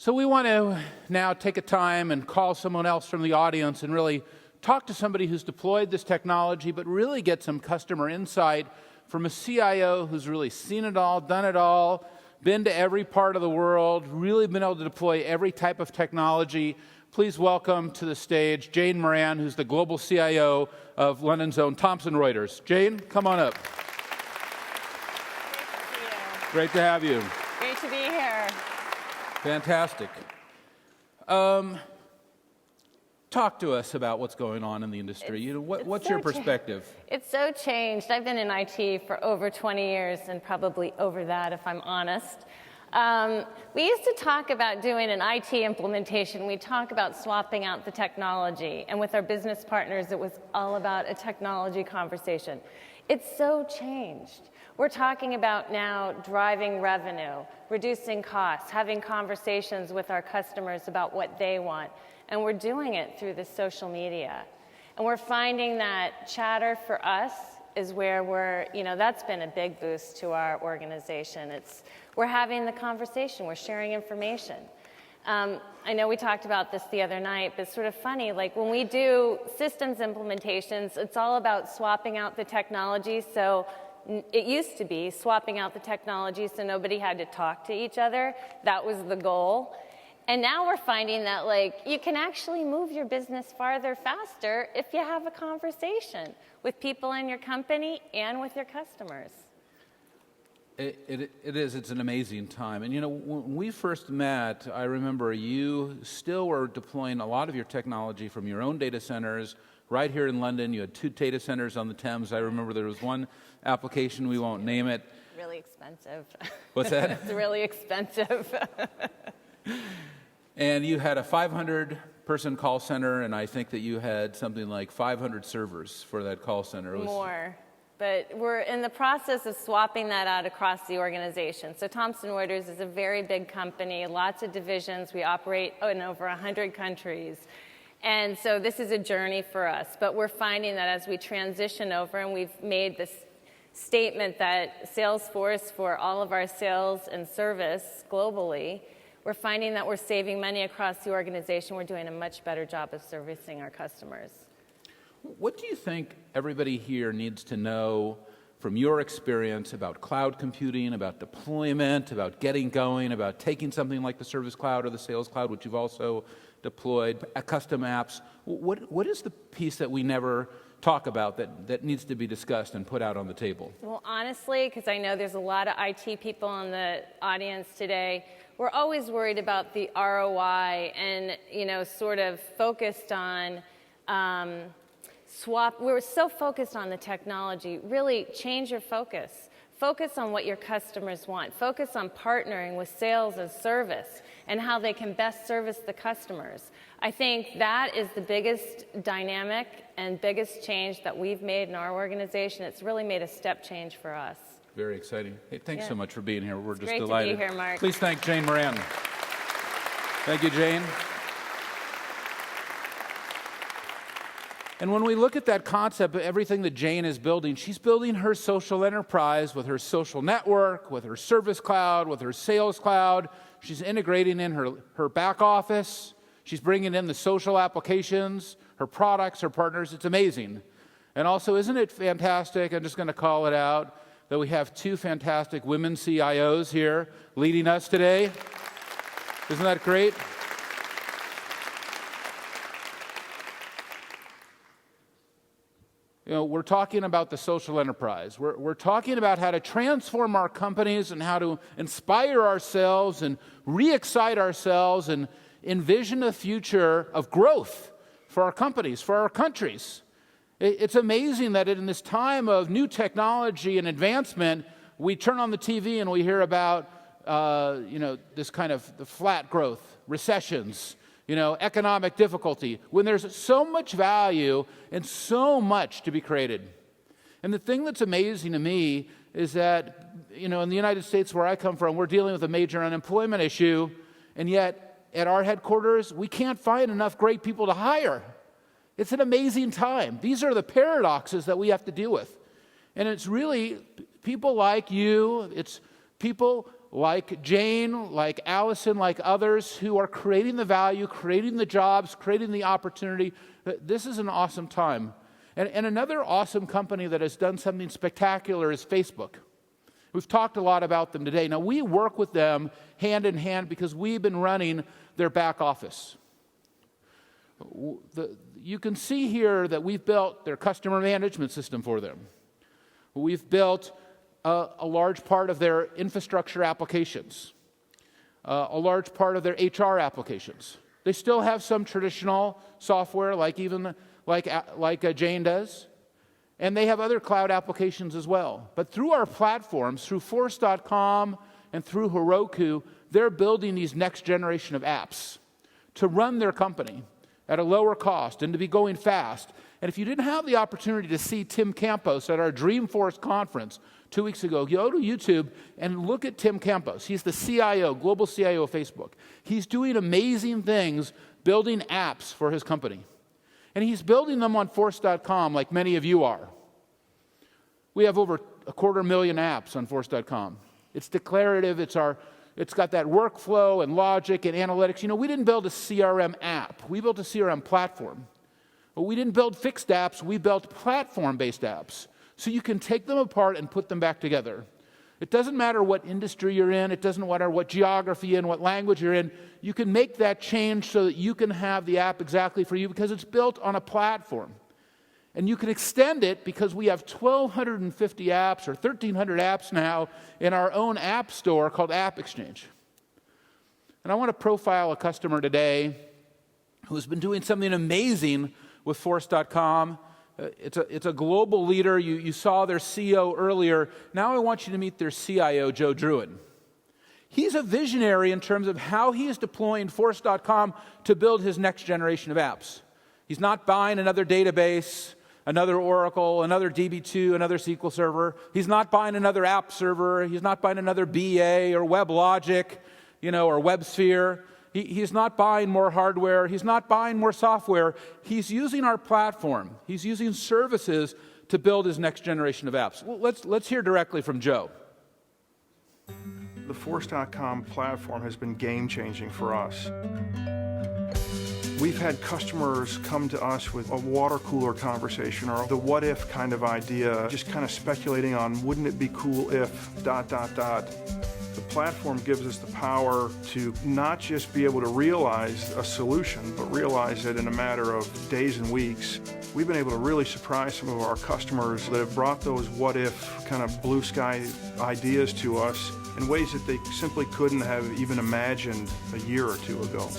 So we want to now take a time and call someone else from the audience and really talk to somebody who's deployed this technology, but really get some customer insight from a CIO who's really seen it all, done it all, been to every part of the world, really been able to deploy every type of technology. Please welcome to the stage Jane Moran, who's the global CIO of London's own Thomson Reuters. Jane, come on up. Great to have you. Great to be here. Fantastic. Talk to us about what's going on in the industry. What's your perspective? It's so changed. I've been in IT for over 20 years and probably over that, if I'm honest. We used to talk about doing an IT implementation. We talk about swapping out the technology. And with our business partners, it was all about a technology conversation. It's so changed. We're talking about now driving revenue, reducing costs, having conversations with our customers about what they want. And we're doing it through the social media. And we're finding that chatter for us is where that's been a big boost to our organization. We're having the conversation, we're sharing information. I know we talked about this the other night, but it's sort of funny, like when we do systems implementations, it's all about swapping out the technology. So it used to be swapping out the technology so nobody had to talk to each other. That was the goal. And now we're finding that you can actually move your business farther faster if you have a conversation with people in your company and with your customers. It is. It's an amazing time. And when we first met, I remember you still were deploying a lot of your technology from your own data centers right here in London. You had 2 data centers on the Thames. I remember there was one application, we won't name it. Really expensive. What's that? It's really expensive. And you had a 500-person call center, and I think that you had something like 500 servers for that call center. More. But we're in the process of swapping that out across the organization. So Thomson Reuters is a very big company, lots of divisions. We operate in over 100 countries. And so this is a journey for us. But we're finding that as we transition over, and we've made this statement that Salesforce for all of our sales and service globally, we're finding that we're saving money across the organization. We're doing a much better job of servicing our customers. What do you think everybody here needs to know from your experience about cloud computing, about deployment, about getting going, about taking something like the Service Cloud or the Sales Cloud, which you've also deployed, custom apps? What is the piece that we never talk about that needs to be discussed and put out on the table? Well, honestly, because I know there's a lot of IT people in the audience today, we're always worried about the ROI and, sort of focused on we're so focused on the technology. Really change your focus. Focus on what your customers want. Focus on partnering with sales and service and how they can best service the customers. I think that is the biggest dynamic and biggest change that we've made in our organization. It's really made a step change for us. Very exciting. Hey, thanks so much for being here. We're just great delighted. to be here, Mark. Please thank Jane Moran. Thank you, Jane. And when we look at that concept, everything that Jane is building, she's building her social enterprise with her social network, with her Service Cloud, with her Sales Cloud. She's integrating in her back office. She's bringing in the social applications, her products, her partners. It's amazing. And also, isn't it fantastic? I'm just going to call it out that we have 2 fantastic women CIOs here leading us today. Isn't that great? We're talking about the social enterprise. We're talking about how to transform our companies and how to inspire ourselves and re-excite ourselves and envision a future of growth for our companies, for our countries. It's amazing that in this time of new technology and advancement, we turn on the TV and we hear about, this kind of the flat growth, recessions, economic difficulty, when there's so much value and so much to be created. And the thing that's amazing to me is that, in the United States where I come from, we're dealing with a major unemployment issue, and yet at our headquarters, we can't find enough great people to hire. It's an amazing time. These are the paradoxes that we have to deal with. And it's really people like you, it's people like Jane, like Allison, like others who are creating the value, creating the jobs, creating the opportunity. This is an awesome time. And another awesome company that has done something spectacular is Facebook. We've talked a lot about them today. Now, we work with them hand in hand because we've been running their back office. You can see here that we've built their customer management system for them. We've built a large part of their infrastructure applications, a large part of their HR applications. They still have some traditional software, like Jane does, and they have other cloud applications as well. But through our platforms, through Force.com and through Heroku, they're building these next generation of apps to run their company at a lower cost and to be going fast. And if you didn't have the opportunity to see Tim Campos at our Dreamforce conference 2 weeks ago, go to YouTube and look at Tim Campos. He's the CIO, global CIO of Facebook. He's doing amazing things building apps for his company. And he's building them on Force.com like many of you are. We have over 250,000 apps on Force.com. It's declarative, it's got that workflow and logic and analytics. You know, we didn't build a CRM app. We built a CRM platform. But we didn't build fixed apps. We built platform-based apps. So you can take them apart and put them back together. It doesn't matter what industry you're in. It doesn't matter what geography you're in, what language you're in. You can make that change so that you can have the app exactly for you because it's built on a platform. And you can extend it because we have 1,250 apps or 1,300 apps now in our own app store called App Exchange. And I want to profile a customer today who's been doing something amazing with Force.com. It's a global leader. You saw their CEO earlier. Now I want you to meet their CIO, Joe Druin. He's a visionary in terms of how he is deploying Force.com to build his next generation of apps. He's not buying another database, another Oracle, another DB2, another SQL Server. He's not buying another app server. He's not buying another BA or WebLogic, or WebSphere. He's not buying more hardware. He's not buying more software. He's using our platform. He's using services to build his next generation of apps. Well, let's hear directly from Joe. The Force.com platform has been game-changing for us. We've had customers come to us with a water cooler conversation or the what-if kind of idea, just kind of speculating on wouldn't it be cool if ... The platform gives us the power to not just be able to realize a solution, but realize it in a matter of days and weeks. We've been able to really surprise some of our customers that have brought those what-if kind of blue sky ideas to us in ways that they simply couldn't have even imagined a year or two ago.